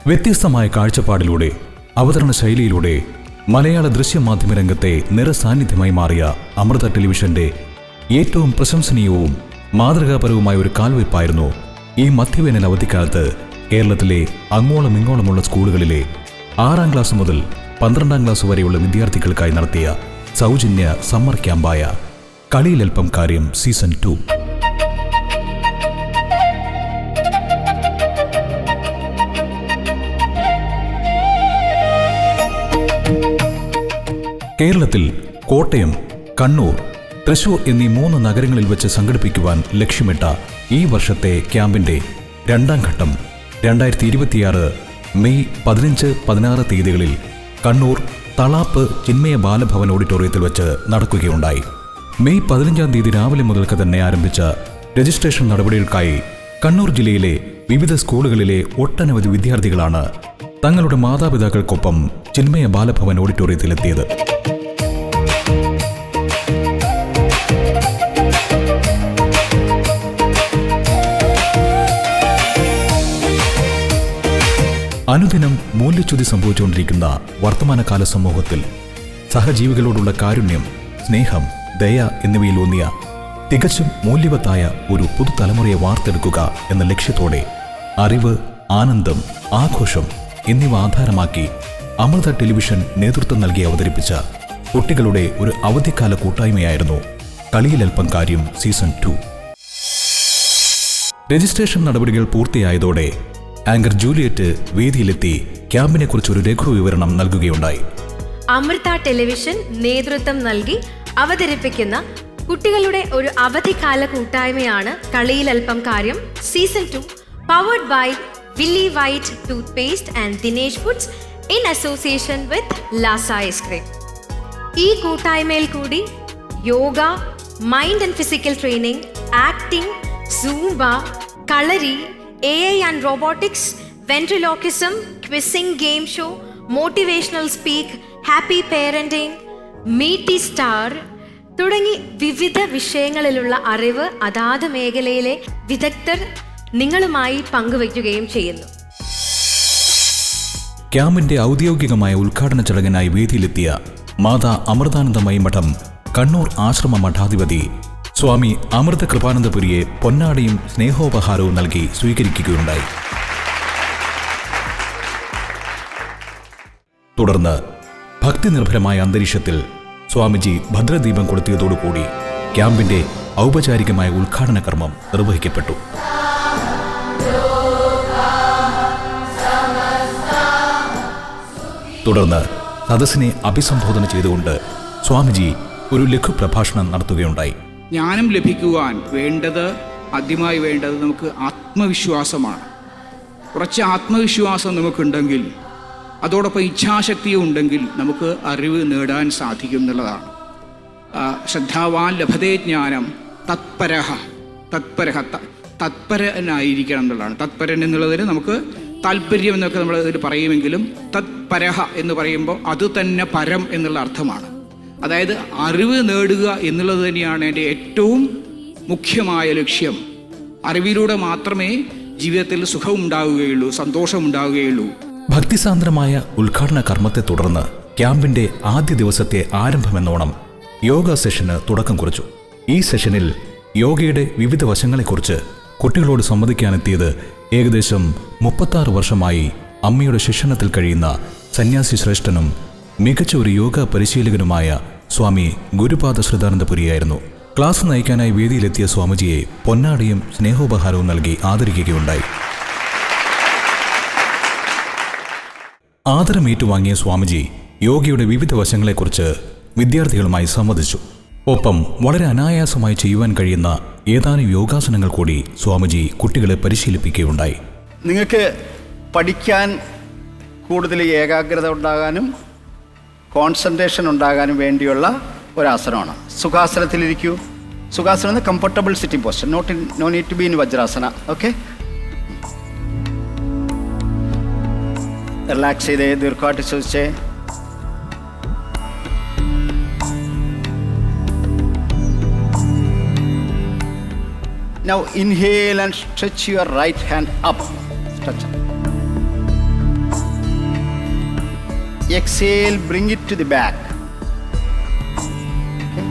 വ്യത്യസ്തമായ കാഴ്ചപ്പാടിലൂടെ, അവതരണ ശൈലിയിലൂടെ മലയാള ദൃശ്യമാധ്യമ രംഗത്തെ നിറസാന്നിധ്യമായി മാറിയ അമൃത ടെലിവിഷന്റെ ഏറ്റവും പ്രശംസനീയവും മാതൃകാപരവുമായ ഒരു കാൽവയ്പായിരുന്നു ഈ മധ്യവേനൽ അവധിക്കാലത്ത് കേരളത്തിലെ അങ്ങോളം ഇങ്ങോളമുള്ള സ്കൂളുകളിലെ 6ാം ക്ലാസ് മുതൽ 12ാം ക്ലാസ് വരെയുള്ള വിദ്യാർത്ഥികൾക്കായി നടത്തിയ സൗജന്യ സമ്മർ ക്യാമ്പായ കളിയിലൽപ്പം കാര്യം സീസൺ 2. കേരളത്തിൽ കോട്ടയം, കണ്ണൂർ, തൃശൂർ എന്നീ 3 നഗരങ്ങളിൽ വെച്ച് സംഘടിപ്പിക്കുവാൻ ലക്ഷ്യമിട്ട ഈ വർഷത്തെ ക്യാമ്പിന്റെ 2ാം ഘട്ടം 2026 മെയ് 15-16 തീയതികളിൽ കണ്ണൂർ തളാപ്പ് ചിന്മയ ബാലഭവൻ ഓഡിറ്റോറിയത്തിൽ വെച്ച് നടക്കുകയുണ്ടായി. മെയ് 15-ാം തീയതി രാവിലെ മുതൽക്ക് തന്നെ ആരംഭിച്ച രജിസ്ട്രേഷൻ നടപടികൾക്കായി കണ്ണൂർ ജില്ലയിലെ വിവിധ സ്കൂളുകളിലെ ഒട്ടനവധി വിദ്യാർത്ഥികളാണ് തങ്ങളുടെ മാതാപിതാക്കൾക്കൊപ്പം ചിന്മയ ബാലഭവൻ ഓഡിറ്റോറിയത്തിലെത്തിയത്. അനുദിനം മൂല്യച്യുതി സംഭവിച്ചുകൊണ്ടിരിക്കുന്ന വർത്തമാനകാല സമൂഹത്തിൽ സഹജീവികളോടുള്ള കാരുണ്യം, സ്നേഹം, ദയ എന്നിവയിലൂന്നിയ തികച്ചും മൂല്യവത്തായ ഒരു പുതുതലമുറയെ വാർത്തെടുക്കുക എന്ന ലക്ഷ്യത്തോടെ അറിവ്, ആനന്ദം, ആഘോഷം എന്നിവ ആധാരമാക്കി അമൃത ടെലിവിഷൻ നേതൃത്വം നൽകി അവതരിപ്പിച്ച കുട്ടികളുടെ ഒരു അവധിക്കാല കൂട്ടായ്മയായിരുന്നു കളിയിലൽപ്പം കാര്യം സീസൺ 2. രജിസ്ട്രേഷൻ നടപടികൾ പൂർത്തിയായതോടെ ആങ്കർ ജൂലിയറ്റ് വേദിയിലെത്തി ക്യാമ്പിനെ കുറിച്ച് ഒരു ലഘു വിവരണം നൽകുകയുണ്ടായി. അമൃത ടെലിവിഷൻ നേതൃത്വം നൽകി അവതരിപ്പിക്കുന്ന കുട്ടികളുടെ ഒരു അവധിക്കാല കൂട്ടായ്മയാണ് കളിയിലൽപ്പം കാര്യം season 2, powered by Willy white toothpaste and Dinesh foods in association with Lasa ice cream. ഈ കൂട്ടായ്മയിൽ കൂടി yoga, mind and physical training, acting, Zumba, kalari, AI and robotics, ventriloquism, quizzing game show, motivational speak, happy parenting, meet the star തുടങ്ങി വിവിധ വിഷയങ്ങളിലുള്ള അറിവ് അതാത് മേഖലയിലെ വിദഗ്ധർ നിങ്ങളുമായി പങ്കുവയ്ക്കുകയും ചെയ്യുന്നു. ക്യാമ്പിന്റെ ഔദ്യോഗികമായ ഉദ്ഘാടന ചടങ്ങിനായി വേദിയിലെത്തിയ മാതാ അമൃതാനന്ദമയി മഠം കണ്ണൂർ ആശ്രമ മഠാധിപതി സ്വാമി അമൃത കൃപാനന്ദപുരിയെ പൊന്നാടിയും സ്നേഹോപഹാരവും നൽകി സ്വീകരിക്കുകയുണ്ടായി. തുടർന്ന് ഭക്തിനിർഭരമായ അന്തരീക്ഷത്തിൽ സ്വാമിജി ഭദ്രദീപം കൊളുത്തിയതോടുകൂടി ക്യാമ്പിന്റെ ഔപചാരികമായ ഉദ്ഘാടന കർമ്മം നിർവഹിക്കപ്പെട്ടു. തുടർന്ന് സദസ്സിനെ അഭിസംബോധന ചെയ്തുകൊണ്ട് സ്വാമിജി ഒരു ലഘു പ്രഭാഷണം നടത്തുകയുണ്ടായി. ജ്ഞാനം ലഭിക്കുവാൻ ആദ്യമായി വേണ്ടത് നമുക്ക് ആത്മവിശ്വാസമാണ്. കുറച്ച് ആത്മവിശ്വാസം നമുക്കുണ്ടെങ്കിൽ, അതോടൊപ്പം ഇച്ഛാശക്തിയും ഉണ്ടെങ്കിൽ നമുക്ക് അറിവ് നേടാൻ സാധിക്കും എന്നുള്ളതാണ്. ശ്രദ്ധാവാൻ ലഭതേ ജ്ഞാനം തത്പരനായിരിക്കണം എന്നുള്ളതാണ്. തത്പരൻ എന്നുള്ളതിന് നമുക്ക് താല്പര്യം എന്നൊക്കെ നമ്മൾ ഇതിൽ പറയുമെങ്കിലും തത്പരഹ എന്ന് പറയുമ്പോൾ അത് തന്നെ പരം എന്നുള്ള അർത്ഥമാണ്. അതായത് അറിവ് നേടുക എന്നുള്ളത് തന്നെയാണ് എൻ്റെ ഏറ്റവും മുഖ്യമായ ലക്ഷ്യം. അറിവിലൂടെ മാത്രമേ ജീവിതത്തിൽ സുഖം ഉണ്ടാവുകയുള്ളൂ, സന്തോഷം ഉണ്ടാവുകയുള്ളൂ. ഭക്തിസാന്ദ്രമായ ഉദ്ഘാടന കർമ്മത്തെ തുടർന്ന് ക്യാമ്പിന്റെ ആദ്യ ദിവസത്തെ ആരംഭമെന്നോണം യോഗ സെഷന് തുടക്കം കുറിച്ചു. ഈ സെഷനിൽ യോഗയുടെ വിവിധ വശങ്ങളെക്കുറിച്ച് കുട്ടികളോട് സംവദിക്കാനെത്തിയത് ഏകദേശം 36 വർഷമായി അമ്മയുടെ ശിക്ഷണത്തിൽ കഴിയുന്ന സന്യാസി ശ്രേഷ്ഠനും മികച്ച ഒരു യോഗ പരിശീലകനുമായ സ്വാമി ഗുരുപാദ ശ്രീധാനന്ദപുരിയായിരുന്നു. ക്ലാസ് നയിക്കാനായി വേദിയിലെത്തിയ സ്വാമിജിയെ പൊന്നാടിയും സ്നേഹോപഹാരവും നൽകി ആദരിക്കുകയുണ്ടായി. ആദരമേറ്റുവാങ്ങിയ സ്വാമിജി യോഗയുടെ വിവിധ വശങ്ങളെക്കുറിച്ച് വിദ്യാർത്ഥികളുമായി സംവദിച്ചു. ഒപ്പം വളരെ അനായാസമായി ചെയ്യുവാൻ കഴിയുന്ന ഏതാനും യോഗാസനങ്ങൾ കൂടി സ്വാമിജി കുട്ടികളെ പരിശീലിപ്പിക്കുകയുണ്ടായി. നിങ്ങൾക്ക് പഠിക്കാൻ കൂടുതൽ ഏകാഗ്രത ഉണ്ടാകാനും കോൺസെൻട്രേഷൻ ഉണ്ടാകാനും വേണ്ടിയുള്ള ഒരാസനമാണ്. സുഖാസനത്തിലിരിക്കൂ. സുഖാസനം എന്ന comfortable sitting posture, no need to be in Vajrasana. Okay, relax ചെയ്തേ, ദീർഘമായിട്ട് ചോദിച്ചേ. Now inhale and stretch your right hand up. Stretch up. exhale, bring it to the back. Okay.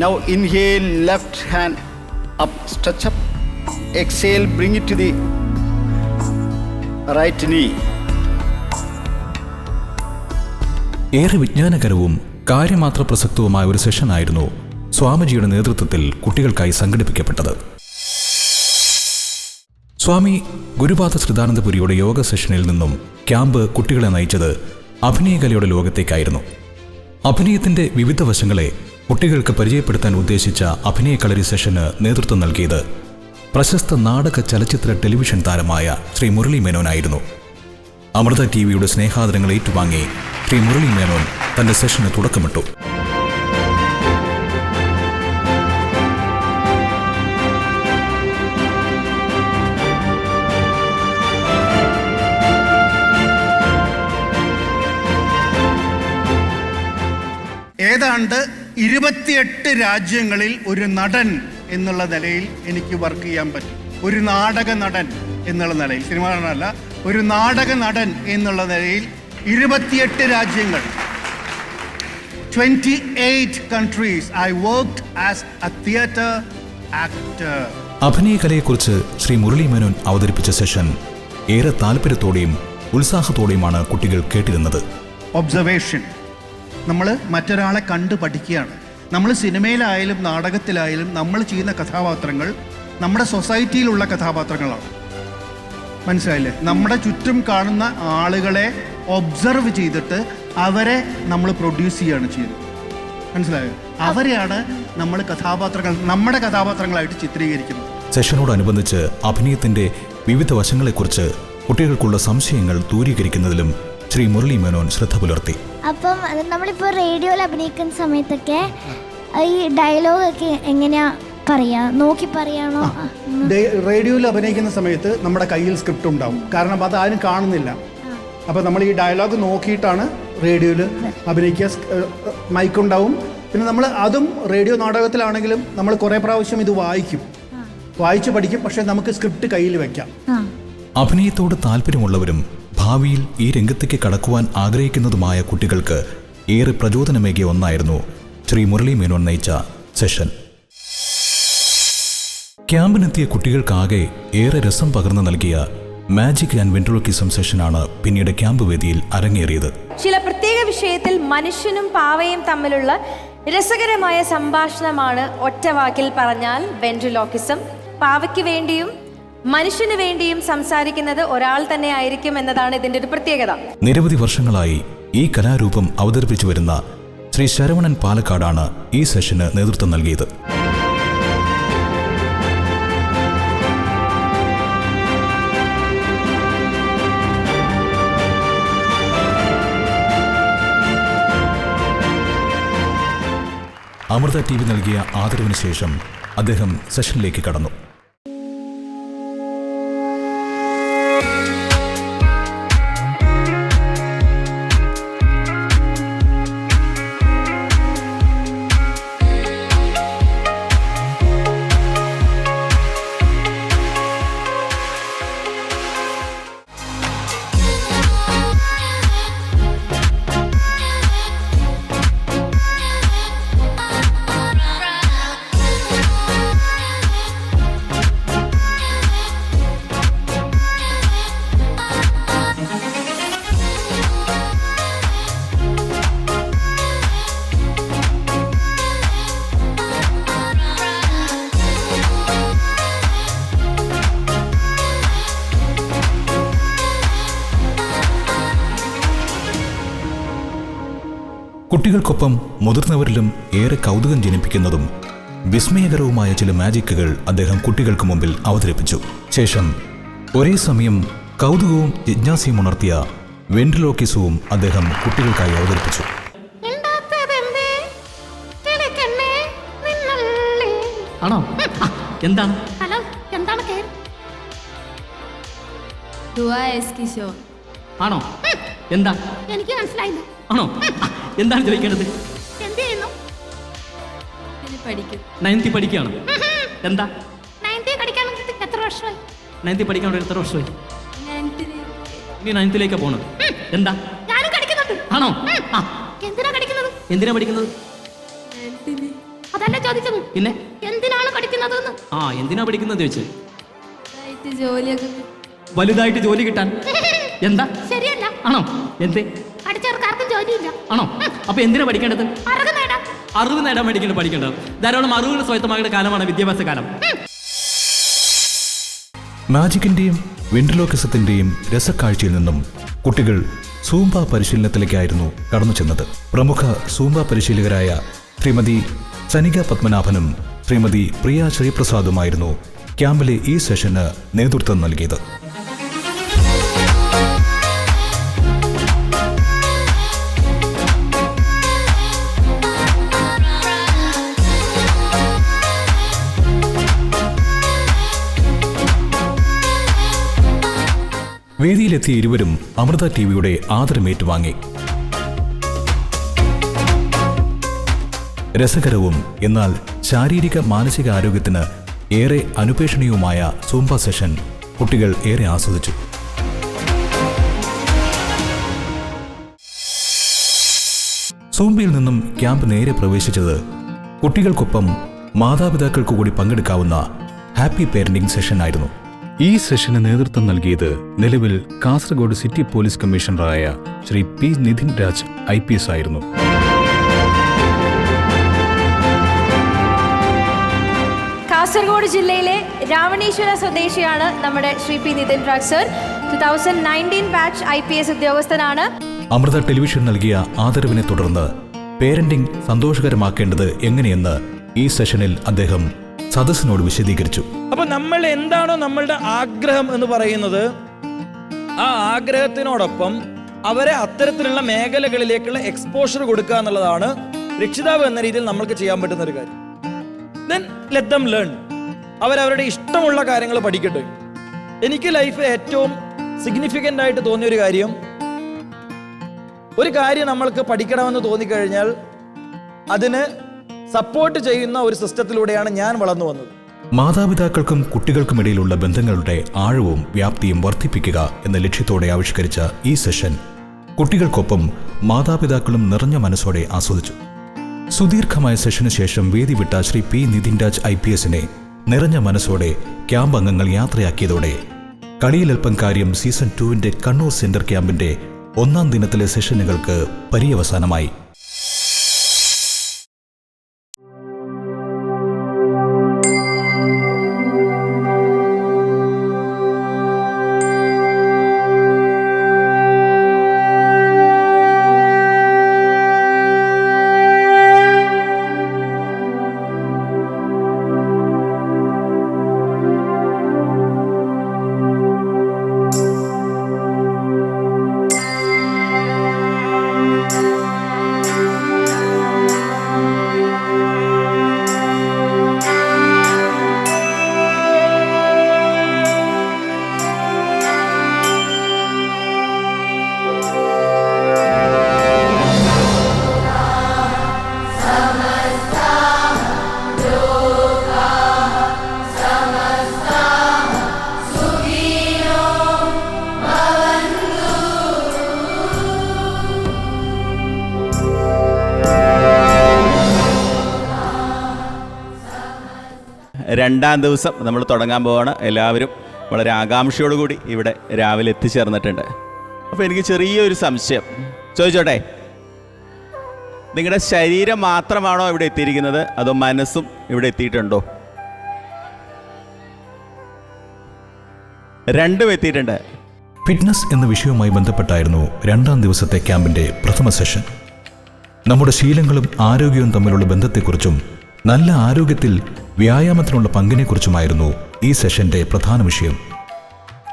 Now inhale, left hand up, stretch up. Exhale, bring it to the right knee. ഏറെ വിജ്ഞാനകരവും കാര്യമാത്ര പ്രസക്തവുമായ ഒരു സെഷനായിരുന്നു സ്വാമിജിയുടെ നേതൃത്വത്തിൽ കുട്ടികൾക്കായി സംഘടിപ്പിക്കപ്പെട്ടത്. സ്വാമി ഗുരുപാദ ശ്രീദാനന്ദപുരിയുടെ യോഗ സെഷനിൽ നിന്നും camp കുട്ടികളെ നയിച്ചത് അഭിനയകലയുടെ ലോകത്തേക്കായിരുന്നു. അഭിനയത്തിന്റെ വിവിധ വശങ്ങളെ കുട്ടികൾക്ക് പരിചയപ്പെടുത്താൻ ഉദ്ദേശിച്ച അഭിനയകളരി സെഷന് നേതൃത്വം നൽകിയത് പ്രശസ്ത നാടക ചലച്ചിത്ര ടെലിവിഷൻ താരമായ ശ്രീ മുരളി മേനോനായിരുന്നു. അമൃത ടിവിയുടെ സ്നേഹാദരങ്ങൾ ഏറ്റുവാങ്ങി ശ്രീ മുരളി മേനോൻ തന്റെ സെഷന് തുടക്കമിട്ടു. ഏതാണ്ട് 28 രാജ്യങ്ങളിൽ ഒരു നടൻ എന്നുള്ള നിലയിൽ എനിക്ക് വർക്ക് ചെയ്യാൻ പറ്റും. ഒരു നാടക നടൻ എന്നുള്ള നിലയിൽ, സിനിമ നടനല്ല, ഒരു നാടക നടൻ എന്നുള്ള നിലയിൽ 28 രാജ്യങ്ങൾ, 28 countries. I worked as a theatre actor. അഭിനയകലയെക്കുറിച്ച് Shri Murali Menon അവതരിപ്പിച്ച സെഷൻ ഏറെ താല്പര്യത്തോടെയും ഉത്സാഹത്തോടെയുമാണ് കുട്ടികൾ കേട്ടിരുന്നത്. ഒബ്സർവേഷൻ. നമ്മൾ മറ്റൊരാളെ കണ്ടു പഠിക്കുകയാണ്. നമ്മൾ സിനിമയിലായാലും നാടകത്തിലായാലും നമ്മൾ ചെയ്യുന്ന കഥാപാത്രങ്ങൾ നമ്മുടെ സൊസൈറ്റിയിലുള്ള കഥാപാത്രങ്ങളാണ്. മനസ്സിലായില്ലേ? നമ്മുടെ ചുറ്റും കാണുന്ന ആളുകളെ ഒബ്സർവ് ചെയ്തിട്ട് അവരെ നമ്മൾ പ്രൊഡ്യൂസ് ചെയ്യുകയാണ് ചെയ്യുന്നത്. മനസ്സിലായോ? അവരെയാണ് നമ്മൾ നമ്മുടെ കഥാപാത്രങ്ങളായിട്ട് ചിത്രീകരിക്കുന്നത്. സെഷനോടനുബന്ധിച്ച് അഭിനയത്തിന്റെ വിവിധ വശങ്ങളെക്കുറിച്ച് കുട്ടികൾക്കുള്ള സംശയങ്ങൾ ദൂരീകരിക്കുന്നതിലും ശ്രീ മുരളി മേനോൻ ശ്രദ്ധ പുലർത്തി. അപ്പം നമ്മളിപ്പോൾ റേഡിയോയിൽ അഭിനയിക്കുന്ന സമയത്തൊക്കെ ഈ ഡയലോഗൊക്കെ എങ്ങനെയാ പറയാ, നോക്കി പറയാണോ? റേഡിയോയിൽ അഭിനയിക്കുന്ന സമയത്ത് നമ്മുടെ കയ്യിൽ സ്ക്രിപ്റ്റ് ഉണ്ടാവും. കാരണം അത് ആരും കാണുന്നില്ല. അപ്പോൾ നമ്മൾ ഈ ഡയലോഗ് നോക്കിയിട്ടാണ് റേഡിയോയിൽ അഭിനയിക്കുക. മൈക്കുണ്ടാവും. പിന്നെ നമ്മൾ അതും റേഡിയോ നാടകത്തിലാണെങ്കിലും നമ്മൾ കുറേ പ്രാവശ്യം ഇത് വായിച്ച് പഠിക്കും. പക്ഷേ നമുക്ക് സ്ക്രിപ്റ്റ് കയ്യിൽ വെക്കാം. അഭിനയത്തോട് താല്പര്യമുള്ളവരും ഭാവിയിൽ ഈ രംഗത്തേക്ക് കടക്കുവാൻ ആഗ്രഹിക്കുന്നതുമായ കുട്ടികൾക്ക് ഏറെ പ്രചോദനമേകിയ ഒന്നായിരുന്നു ശ്രീ മുരളി മേനോൻ നയിച്ച സെഷൻ. ക്യാമ്പിനെത്തിയ കുട്ടികൾക്കാകെ ഏറെ രസം പകർന്നു നൽകിയ മാജിക് ആൻഡ് വെൻട്രോക്കിസം സെഷനാണ് പിന്നീട് ക്യാമ്പ് വേദിയിൽ അരങ്ങേറിയത്. ചില പ്രത്യേക വിഷയത്തിൽ മനുഷ്യനും പാവയും തമ്മിലുള്ള രസകരമായ സംഭാഷണമാണ് ഒറ്റവാക്കിൽ പറഞ്ഞാൽ വെൻട്രിലോക്കിസം. പാവയ്ക്ക് വേണ്ടിയും മനുഷ്യന് വേണ്ടിയും സംസാരിക്കുന്നത് ഒരാൾ തന്നെ ആയിരിക്കും എന്നതാണ് ഇതിന്റെ ഒരു പ്രത്യേകത. നിരവധി വർഷങ്ങളായി ഈ കലാരൂപം അവതരിപ്പിച്ചു വരുന്ന ശ്രീ ശരവണൻ പാലക്കാടാണ് ഈ സെഷന് നേതൃത്വം നൽകിയത്. അമൃത ടി വി നൽകിയ ആദരവിന് ശേഷം അദ്ദേഹം സെഷനിലേക്ക് കടന്നു. കുട്ടികൾക്കൊപ്പം മുതിർന്നവരിലും ഏറെ കൗതുകം ജനിപ്പിക്കുന്നതും വിസ്മയകരവുമായ ചില മാജിക്കുകൾ അദ്ദേഹം കുട്ടികൾക്ക് മുമ്പിൽ അവതരിപ്പിച്ചു. ശേഷം ഒരേ സമയം കൗതുകവും ജിജ്ഞാസയും ഉണർത്തിയ വെൻട്രിലോക്കിസവും അദ്ദേഹം കുട്ടികൾക്കായി അവതരിപ്പിച്ചു. ആണോ? എന്താണ്? ഹലോ, എന്താണ് പേര്? ആണോ? എന്താ? എനിക്ക് മനസ്സിലായില്ല. ആണോ? എന്താണ് ചോദിക്കേണ്ടത്? എന്ത് ചെയ്യുന്നു? നയൻത്തി പഠിക്കുകയാണ്. എന്താ? നയൻത്തിൽ പഠിക്കാൻ എത്ര വർഷമായി? നയൻത്തി പഠിക്കാൻ എത്ര വർഷമായി? ഇനി 9th പോണത്. എന്താ? ഞാനും കടിക്കുന്നുണ്ട്. ആണോ? ആ, എന്തിനാ കടിക്കുന്നത്? എന്തിനാ പഠിക്കുന്നത്? അതല്ല ചോദിച്ചത്. പിന്നെ എന്തിനാണ് കടിക്കുന്നത്? ആ, എന്തിനാ പഠിക്കുന്നത് ചോദിച്ചു. ജോലിയൊക്കെ വലുതായിട്ട് ജോലി കിട്ടാൻ. എന്താ? ശരിയല്ല. ആണോ? എന്തേ? അടിച്ചവർക്കാർക്കും ജോലിയില്ല. ആണോ? അപ്പൊ എന്തിനാ പഠിക്കേണ്ടത്? അറിവ് നേടാം. അറിവ് നേടാൻ പഠിക്കേണ്ടത്. ധാരാളം അറിവുകൾ സ്വായത്തമാകുന്ന കാലമാണ് വിദ്യാഭ്യാസ കാലം. മാജിക്കിന്റെയും വെൻട്രിലോക്കിസത്തിന്റെയും രസക്കാഴ്ചയിൽ നിന്നും കുട്ടികൾ സൂംബ പരിശീലനത്തിലേക്കായിരുന്നു കടന്നു ചെന്നത്. പ്രമുഖ സൂംബ പരിശീലകരായ ശ്രീമതി സനിക പത്മനാഭനും ശ്രീമതി പ്രിയ ശ്രീപ്രസാദുമായിരുന്നു ക്യാമ്പിലെ ഈ സെഷന് നേതൃത്വം നൽകിയത്. വേദിയിലെത്തിയ ഇരുവരും അമൃത ടിവിയുടെ ആദരമേറ്റുവാങ്ങി. രസകരവും എന്നാൽ ശാരീരിക മാനസിക ആരോഗ്യത്തിന് ഏറെ അനുപേക്ഷണീയവുമായ സൂംബ സെഷൻ കുട്ടികൾ ഏറെ ആസ്വദിച്ചു. സൂംബയിൽ നിന്നും ക്യാമ്പ് നേരെ പ്രവേശിച്ചത് കുട്ടികൾക്കൊപ്പം മാതാപിതാക്കൾക്ക് കൂടി പങ്കെടുക്കാവുന്ന ഹാപ്പി പേരന്റിംഗ് സെഷൻ ആയിരുന്നു. ഈ സെഷന് നേതൃത്വം നൽകിയത് നിലവിൽ കാസർഗോഡ് സിറ്റി പോലീസ് കമ്മീഷണറായ ശ്രീ പി നിതിൻ രാജ് IPS ആയിരുന്നു. കാസർഗോഡ് ജില്ലയിലെ രാവണീശ്വര സ്വദേശിയാണ് നമ്മുടെ Shri P Nitin Raj sir. 2019 batch IPS ഉദ്യോഗസ്ഥനാണ്. അമൃത ടെലിവിഷൻ നൽകിയ ആദരവിനെ തുടർന്ന് പേരന്റിംഗ് സന്തോഷകരമാക്കേണ്ടത് എങ്ങനെയെന്ന് ഈ സെഷനിൽ അദ്ദേഹം സദസ്സിനോട് വിശദീകരിച്ചു. അപ്പൊ നമ്മൾ എന്താണോ നമ്മളുടെ ആഗ്രഹം എന്ന് പറയുന്നത്, ആ ആഗ്രഹത്തിനോടൊപ്പം അവരെ അത്തരത്തിലുള്ള മേഖലകളിലേക്കുള്ള എക്സ്പോഷർ കൊടുക്കുക എന്നുള്ളതാണ് രക്ഷിതാവ് എന്ന രീതിയിൽ നമ്മൾക്ക് ചെയ്യാൻ പറ്റുന്ന ഒരു കാര്യം. Then let them learn. അവരവരുടെ ഇഷ്ടമുള്ള കാര്യങ്ങൾ പഠിക്കട്ടെ. എനിക്ക് ലൈഫ് ഏറ്റവും സിഗ്നിഫിക്കൻ്റ് ആയിട്ട് തോന്നിയ ഒരു കാര്യം നമ്മൾക്ക് പഠിക്കണമെന്ന് തോന്നിക്കഴിഞ്ഞാൽ അതിന് സപ്പോർട്ട് ചെയ്യുന്ന ഒരു സിസ്റ്റത്തിലൂടെയാണ് ഞാൻ വളർന്നു വന്നത്. മാതാപിതാക്കൾക്കും കുട്ടികൾക്കുമിടയിലുള്ള ബന്ധങ്ങളുടെ ആഴവും വ്യാപ്തിയും വർദ്ധിപ്പിക്കുക എന്ന ലക്ഷ്യത്തോടെ ആവിഷ്കരിച്ച ഈ സെഷൻ കുട്ടികൾക്കൊപ്പം മാതാപിതാക്കളും നിറഞ്ഞ മനസ്സോടെ ആസ്വദിച്ചു. സുദീർഘമായ സെഷന് ശേഷം വേദി വിട്ട ശ്രീ പി നിതിൻ രാജ് IPSനെ നിറഞ്ഞ മനസ്സോടെ ക്യാമ്പ് അംഗങ്ങൾ യാത്രയാക്കിയതോടെ കളിയിലൽപ്പം കാര്യം സീസൺ 2 കണ്ണൂർ സെന്റർ ക്യാമ്പിന്റെ 1ാം ദിനത്തിലെ സെഷനുകൾക്ക് പര്യവസാനമായി. രണ്ടാം ദിവസം നമ്മൾ തുടങ്ങാൻ പോവാണ്. എല്ലാവരും വളരെ ആകാംക്ഷയോടുകൂടി ഇവിടെ രാവിലെ എത്തിച്ചേർന്നിട്ടുണ്ട്. അപ്പോൾ എനിക്ക് ചെറിയൊരു സംശയം ചോദിച്ചോട്ടെ, നിങ്ങളുടെ ശരീരം മാത്രമാണോ ഇവിടെ എത്തിയിരിക്കുന്നത്, അതോ മനസ്സും ഇവിടെ എത്തിയിട്ടുണ്ടോ? രണ്ടും എത്തിയിട്ടുണ്ട്. ഫിറ്റ്നസ് എന്ന വിഷയവുമായി ബന്ധപ്പെട്ടായിരുന്നു 2ാം ദിവസത്തെ ക്യാമ്പിന്റെ പ്രഥമ സെഷൻ. നമ്മുടെ ശീലങ്ങളും ആരോഗ്യവും തമ്മിലുള്ള ബന്ധത്തെക്കുറിച്ചും നല്ല ആരോഗ്യത്തിൽ വ്യായാമത്തിനുള്ള പങ്കിനെക്കുറിച്ചുമായിരുന്നു ഈ സെഷന്റെ പ്രധാന വിഷയം.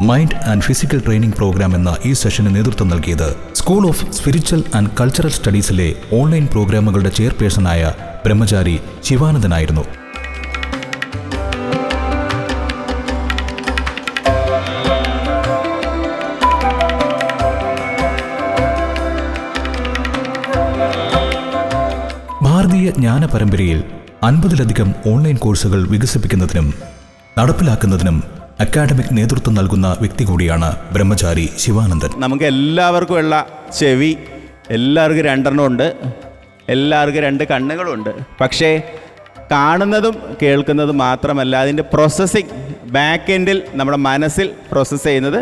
Mind and physical training programme എന്ന ഈ സെഷന് നേതൃത്വം നൽകിയത് school of spiritual and cultural സ്റ്റഡീസിലെ ഓൺലൈൻ പ്രോഗ്രാമുകളുടെ ചെയർപേഴ്സണായ ബ്രഹ്മചാരി ശിവാനന്ദനായിരുന്നു. ഭാരതീയ ജ്ഞാന പരമ്പരയിൽ 50ലധികം ഓൺലൈൻ കോഴ്സുകൾ വികസിപ്പിക്കുന്നതിനും നടപ്പിലാക്കുന്നതിനും അക്കാഡമിക് നേതൃത്വം നൽകുന്ന വ്യക്തി കൂടിയാണ് ബ്രഹ്മചാരി ശിവാനന്ദൻ. നമുക്ക് എല്ലാവർക്കും ഉള്ള ചെവി, എല്ലാവർക്കും 2 ഉണ്ട്, എല്ലാവർക്കും 2 കണ്ണുകളുണ്ട്. പക്ഷേ കാണുന്നതും കേൾക്കുന്നതും മാത്രമല്ല, അതിൻ്റെ പ്രോസസ്സിങ് ബാക്ക് എൻഡിൽ നമ്മുടെ മനസ്സിൽ പ്രോസസ്സ് ചെയ്യുന്നത്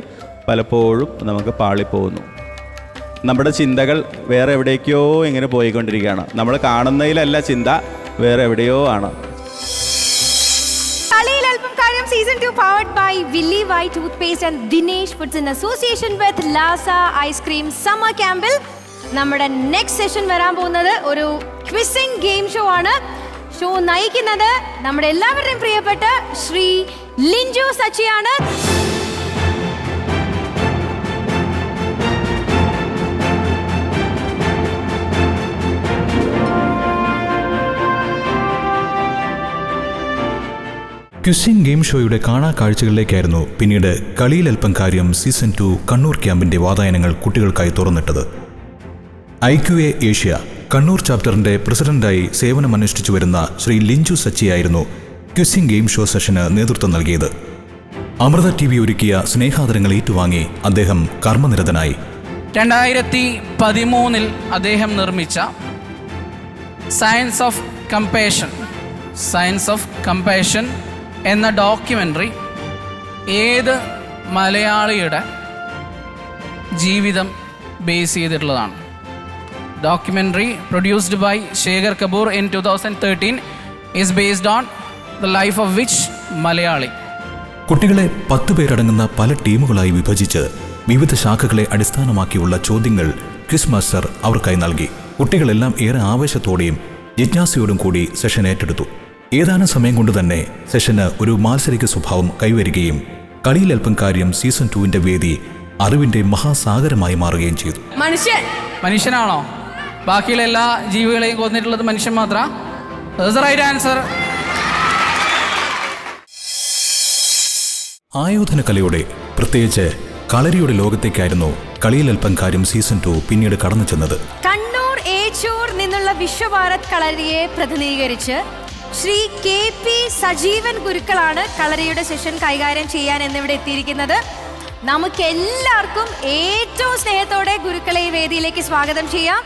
പലപ്പോഴും നമുക്ക് പാളിപ്പോകുന്നു. നമ്മുടെ ചിന്തകൾ വേറെ എവിടേക്കോ ഇങ്ങനെ പോയിക്കൊണ്ടിരിക്കുകയാണ്. നമ്മൾ കാണുന്നതിലല്ല ചിന്ത, വേറെ എവിടെയോ ആണ്. കളിയിൽ അല്പം കാര്യം season 2 powered by Willy white toothpaste and Dinesh foods in association with Lasa ice cream summer ക്യാമ്പിൽ നമ്മുടെ നെക്സ്റ്റ് സെഷൻ വരാൻ പോകുന്നത് ഒരു ക്വിസിംഗ് ഗെയിം ഷോ ആണ്. ഷോ നയിക്കുന്നത് നമ്മുടെ എല്ലാവരുടെയും പ്രിയപ്പെട്ട ശ്രീ ലിഞ്ചു സച്ചിയാണ്. ക്വിസിംഗ് ഗെയിം ഷോയുടെ കാണാ കാഴ്ചകളിലേക്കായിരുന്നു പിന്നീട് കളിയിൽ അല്പം കാര്യം സീസൺ 2 കണ്ണൂർ ക്യാമ്പിന്റെ വാതായനങ്ങൾ കുട്ടികൾക്കായി തുറന്നിട്ടത്. IQA ഏഷ്യ കണ്ണൂർ ചാപ്റ്ററിന്റെ പ്രസിഡന്റായി സേവനമനുഷ്ഠിച്ചു വരുന്ന ശ്രീ ലിഞ്ചു സച്ചിയായിരുന്നു ക്വിസിംഗ് ഗെയിം ഷോ സെഷന് നേതൃത്വം നൽകിയത്. അമൃത TV ഒരുക്കിയ സ്നേഹാദരങ്ങൾ ഏറ്റുവാങ്ങി അദ്ദേഹം കർമ്മനിരതനായി. 2013 അദ്ദേഹം നിർമ്മിച്ച സയൻസ് ഓഫ് കമ്പേഷൻ എന്ന ഡോക്യുമെൻ്ററി ഏത് മലയാളിയുടെ ജീവിതം ബേസ് ചെയ്തിട്ടുള്ളതാണ്. Documentary produced by Shekhar Kapur in 2013 is based on the life of which Malayali. കുട്ടികളെ 10 പേരടങ്ങുന്ന പല ടീമുകളായി വിഭജിച്ച് വിവിധ ശാഖകളെ അടിസ്ഥാനമാക്കിയുള്ള ചോദ്യങ്ങൾ ക്വിസ് മാസ്റ്റർ അവർക്കായി നൽകി. കുട്ടികളെല്ലാം ഏറെ ആവേശത്തോടെയും ജിജ്ഞാസയോടും കൂടി സെഷൻ ഏറ്റെടുത്തു. ഏതാനും സമയം കൊണ്ട് തന്നെ സെഷന് ഒരു മാത്സരിക സ്വഭാവം കൈവരികയും കളിയിൽ അല്പം കാര്യം സീസൺ 2 വേദി അറിവിന്റെ മഹാസാഗരമായി മാറുകയും ചെയ്തു. മനുഷ്യനാണോ? ബാക്കിയുള്ള എല്ലാ ജീവികളെയും കൊന്നിട്ടുള്ളത് മനുഷ്യൻ മാത്രം? Right answer. ആയോധന കലയുടെ, പ്രത്യേകിച്ച് കളരിയുടെ ലോകത്തേക്കായിരുന്നു കളിയിൽ അല്പം കാര്യം സീസൺ 2 പിന്നീട് കടന്നു ചെന്നത്. കണ്ണൂർ ഏച്ചൂർ നിന്നുള്ള വിശ്വഭാരത് കളരിയെ പ്രതിനിധീകരിച്ച് ശ്രീ KP സജീവൻ ഗുരുക്കളാണ് കളരിയുടെ സെഷൻ കൈകാര്യം ചെയ്യാൻ എന്നിവിടെ എത്തിയിരിക്കുന്നത്. നമുക്ക് എല്ലാവർക്കും ഏറ്റവും സ്നേഹത്തോടെ ഗുരുക്കളെ ഈ വേദിയിലേക്ക് സ്വാഗതം ചെയ്യാം.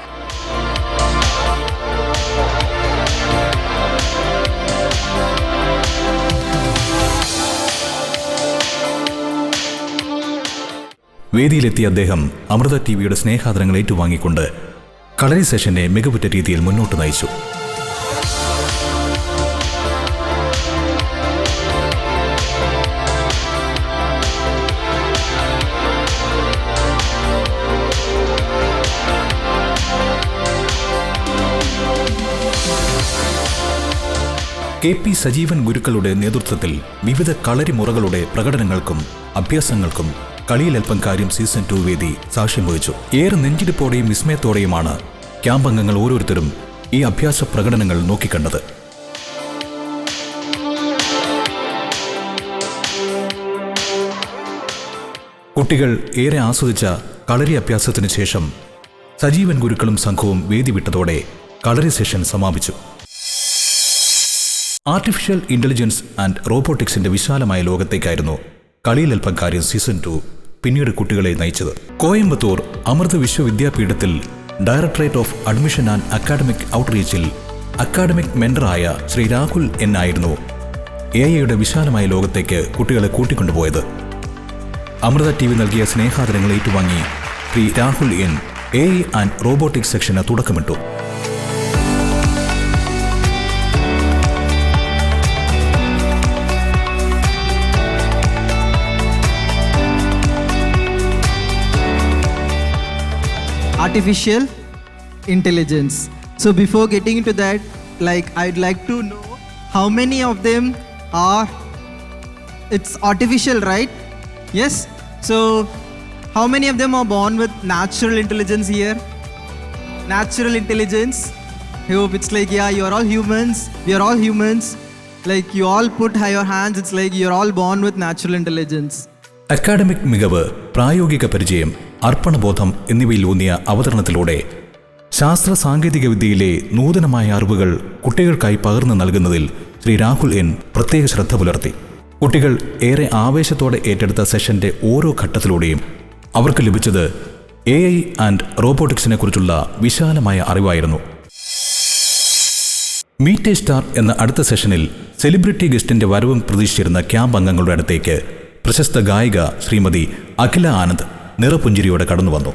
വേദിയിലെത്തിയ അദ്ദേഹം അമൃത TVയുടെ സ്നേഹാദരങ്ങൾ ഏറ്റുവാങ്ങിക്കൊണ്ട് കളരി സെഷനെ മികവുറ്റ രീതിയിൽ മുന്നോട്ട് നയിച്ചു. KP സജീവൻ ഗുരുക്കളുടെ നേതൃത്വത്തിൽ വിവിധ കളരി മുറകളുടെ പ്രകടനങ്ങൾക്കും അഭ്യാസങ്ങൾക്കും കളിയിൽ അല്പം കാര്യം സീസൺ 2 വേദി സാക്ഷ്യം വഹിച്ചു. ഏറെ നെഞ്ചിടിപ്പോടെയും വിസ്മയത്തോടെയുമാണ് ക്യാമ്പ് അംഗങ്ങൾ ഓരോരുത്തരും ഈ അഭ്യാസ പ്രകടനങ്ങൾ നോക്കിക്കണ്ടത്. കുട്ടികൾ ഏറെ ആസ്വദിച്ച കളരി അഭ്യാസത്തിന് ശേഷം സജീവൻ ഗുരുക്കളും സംഘവും വേദി വിട്ടതോടെ കളരി സെഷൻ സമാപിച്ചു. ആർട്ടിഫിഷ്യൽ ഇന്റലിജൻസ് ആൻഡ് റോബോട്ടിക്സിന്റെ വിശാലമായ ലോകത്തേക്കായിരുന്നു കളിയിൽ അല്പം കാര്യം സീസൺ 2 പിന്നീട് കുട്ടികളെ നയിച്ചത്. കോയമ്പത്തൂർ അമൃത വിശ്വവിദ്യാപീഠത്തിൽ directorate of admission and academic ഔട്ട്റീച്ചിൽ അക്കാഡമിക് മെന്ററായ ശ്രീ രാഹുൽ N ആയിരുന്നു AI വിശാലമായ ലോകത്തേക്ക് കുട്ടികളെ കൂട്ടിക്കൊണ്ടുപോയത്. അമൃത TV നൽകിയ സ്നേഹാദരങ്ങൾ ഏറ്റുവാങ്ങി Shri Rahul N AI and robotics സെക്ഷന് തുടക്കമിട്ടു. Artificial intelligence. So before getting into that, I'd like to know how many of them are, it's artificial, right? Yes. So how many of them are born with natural intelligence here? Natural intelligence. I hope it's you're all humans. We are all humans. You all put your hands, it's you're all born with natural intelligence. Academic മികവ്, പ്രായോഗിക പരിചയം, അർപ്പണബോധം എന്നിവയിലൂന്നിയ അവതരണത്തിലൂടെ ശാസ്ത്ര സാങ്കേതിക വിദ്യയിലെ നൂതനമായ അറിവുകൾ കുട്ടികൾക്കായി പകർന്നു നൽകുന്നതിൽ ശ്രീ രാഹുൽ N പ്രത്യേക ശ്രദ്ധ പുലർത്തി. കുട്ടികൾ ഏറെ ആവേശത്തോടെ ഏറ്റെടുത്ത സെഷന്റെ ഓരോ ഘട്ടത്തിലൂടെയും അവർക്ക് ലഭിച്ചത് AI ആൻഡ് റോബോട്ടിക്സിനെ കുറിച്ചുള്ള വിശാലമായ അറിവായിരുന്നു. മീറ്റ് എ സ്റ്റാർ എന്ന അടുത്ത സെഷനിൽ സെലിബ്രിറ്റി ഗസ്റ്റിന്റെ വരവും പ്രതീക്ഷിച്ചിരുന്ന ക്യാമ്പ് അംഗങ്ങളുടെ അടുത്തേക്ക് പ്രശസ്ത ഗായിക ശ്രീമതി അഖില ആനന്ദ് നിറപുഞ്ചിരിയോടെ കടന്നു വന്നു.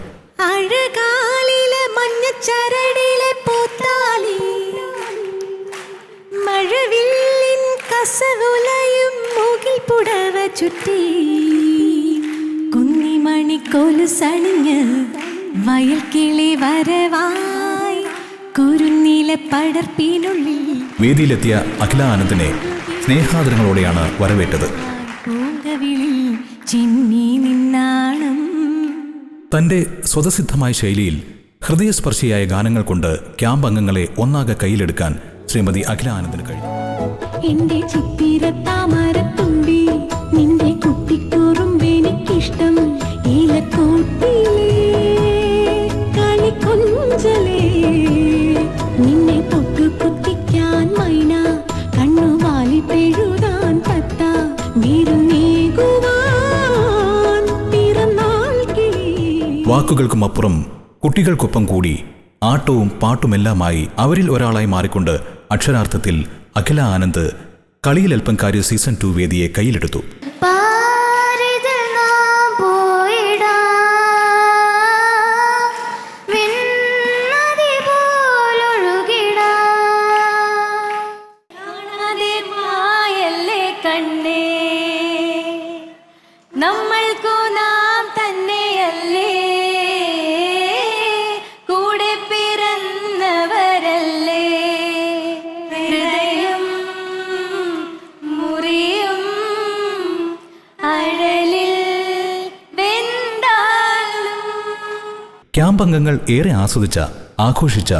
കുന്നിമണിക്കോലുസണിഞ്ഞ് വയൽ കിളി വരവായി കുരുന്നില പടർപ്പിനുള്ളിൽ വേദിയിലെത്തിയ അഖില ആനന്ദിനെ സ്നേഹാദരങ്ങളോടെയാണ് വരവേറ്റത്. തന്റെ സ്വതസിദ്ധമായ ശൈലിയിൽ ഹൃദയസ്പർശിയായ ഗാനങ്ങൾ കൊണ്ട് ക്യാമ്പ് അംഗങ്ങളെ ഒന്നാകെ കയ്യിലെടുക്കാൻ ശ്രീമതി അഖില ആനന്ദിന് കഴിഞ്ഞു. എന്റെ ചിത്തിരത്താമരത്തുമ്പി നിന്റെ കുട്ടിക്കുറുമ്പെനിക്കിഷ്ടം ഇലക്കൂട്ടിലേ കളിക്കൊഞ്ചലേ നിന്നെ പൊട്ടുകുത്തിക്കാൻ മൈന കണ്ണുവാലി പെഴുതാൻ തത്ത വിരുന്നേകുവാൻ പിറന്നാൾ കിളി. വാക്കുകൾക്കുമപ്പുറം കുട്ടികൾക്കൊപ്പം കൂടി ആട്ടവും പാട്ടുമെല്ലാമായി അവരിൽ ഒരാളായി മാറിക്കൊണ്ട് അക്ഷരാർത്ഥത്തിൽ അഖില ആനന്ദ് കളിയിൽ അല്പം കാര്യ സീസൺ 2 വേദിയെ കയ്യിലെടുത്തു. നമ്മൾക്കു നാം തന്നെയല്ലേ കൂടെ പിറന്നവരല്ലേ ഹൃദയം മുറിയും അഴലിൽ വെന്താലും. ക്യാമ്പ് അംഗങ്ങൾ ഏറെ ആസ്വദിച്ച ആഘോഷിച്ച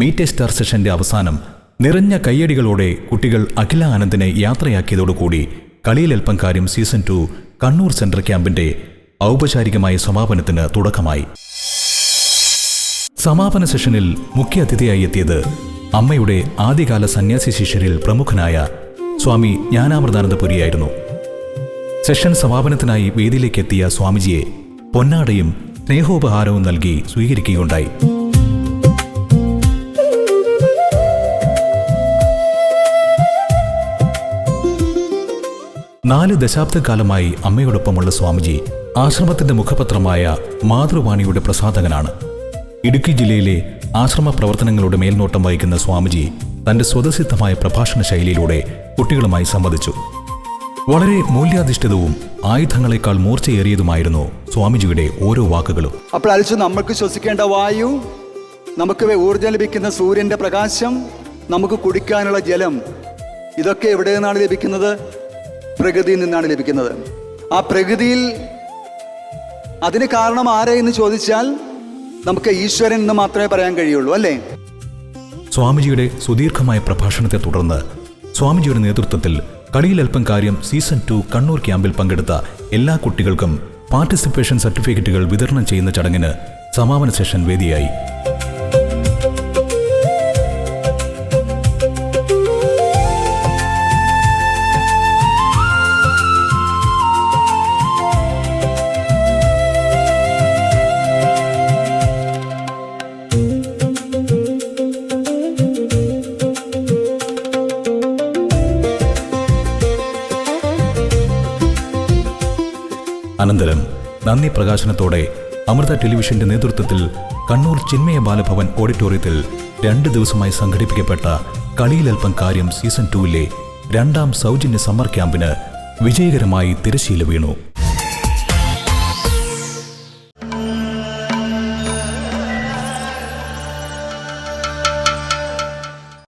മീറ്റ് എ സ്റ്റാർ സെഷന്റെ അവസാനം നിറഞ്ഞ കയ്യടികളോടെ കുട്ടികൾ അഖില ആനന്ദിനെ യാത്രയാക്കിയതോടുകൂടി കളിയിലൽപ്പം കാര്യം സീസൺ 2 കണ്ണൂർ സെൻട്രൽ ക്യാമ്പിന്റെ ഔപചാരികമായ സമാപനത്തിന് തുടക്കമായി. സമാപന സെഷനിൽ മുഖ്യ അതിഥിയായി എത്തിയത് അമ്മയുടെ ആദ്യകാല സന്യാസി ശിഷ്യരിൽ പ്രമുഖനായ സ്വാമി ജ്ഞാനാമൃതാനന്ദപുരിയായിരുന്നു. സെഷൻ സമാപനത്തിനായി വേദിയിലേക്ക് എത്തിയ സ്വാമിജിയെ പൊന്നാടയും സ്നേഹോപഹാരവും നൽകി സ്വീകരിക്കുകയുണ്ടായി. നാല് ദശാബ്ദക്കാലമായി അമ്മയോടൊപ്പമുള്ള സ്വാമിജി ആശ്രമത്തിന്റെ മുഖപത്രമായ മാതൃവാണിയുടെ പ്രസാധകനാണ്. ഇടുക്കി ജില്ലയിലെ ആശ്രമ പ്രവർത്തനങ്ങളുടെ മേൽനോട്ടം വഹിക്കുന്ന സ്വാമിജി തന്റെ സ്വതസിദ്ധമായ പ്രഭാഷണ ശൈലിയിലൂടെ കുട്ടികളുമായി സംവദിച്ചു. വളരെ മൂല്യാധിഷ്ഠിതവും ആയുധങ്ങളെക്കാൾ മൂർച്ചയേറിയതുമായിരുന്നു സ്വാമിജിയുടെ ഓരോ വാക്കുകളും. അപ്പോൾ അലിച്ചു നമുക്ക് ശ്വസിക്കേണ്ട വായു, നമുക്ക് ഊർജ്ജം ലഭിക്കുന്ന സൂര്യന്റെ പ്രകാശം, നമുക്ക് കുടിക്കാനുള്ള ജലം, ഇതൊക്കെ എവിടെ നിന്നാണ് ലഭിക്കുന്നത്? പ്രകൃതിയിൽ നിന്നാണ് ലഭിക്കുന്നത്. ആ പ്രകൃതിയിൽ അതിന് കാരണം ആരെ എന്ന് ചോദിച്ചാൽ നമുക്ക് ഈശ്വരൻ എന്ന് മാത്രമേ പറയാൻ കഴിയുള്ളൂ, അല്ലേ? സ്വാമിജിയുടെ സുദീർഘമായ പ്രഭാഷണത്തെ തുടർന്ന് സ്വാമിജിയുടെ നേതൃത്വത്തിൽ കളിയിൽ അല്പം കാര്യം സീസൺ 2 കണ്ണൂർ ക്യാമ്പിൽ പങ്കെടുത്ത എല്ലാ കുട്ടികൾക്കും പാർട്ടിസിപ്പേഷൻ സർട്ടിഫിക്കറ്റുകൾ വിതരണം ചെയ്യുന്ന ചടങ്ങിന് സമാപന സെഷൻ വേദിയായി. അനന്തരം നന്ദി പ്രകാശനത്തോടെ അമൃത ടെലിവിഷന്റെ നേതൃത്വത്തിൽ കണ്ണൂർ ചിന്മയ ബാലഭവൻ ഓഡിറ്റോറിയത്തിൽ 2 ദിവസമായി സംഘടിപ്പിക്കപ്പെട്ട കളിയിലൽപ്പം കാര്യം സീസൺ 2 2ാം സൗജന്യ സമ്മർ ക്യാമ്പിന് വിജയകരമായി തിരശ്ശീല വീണു.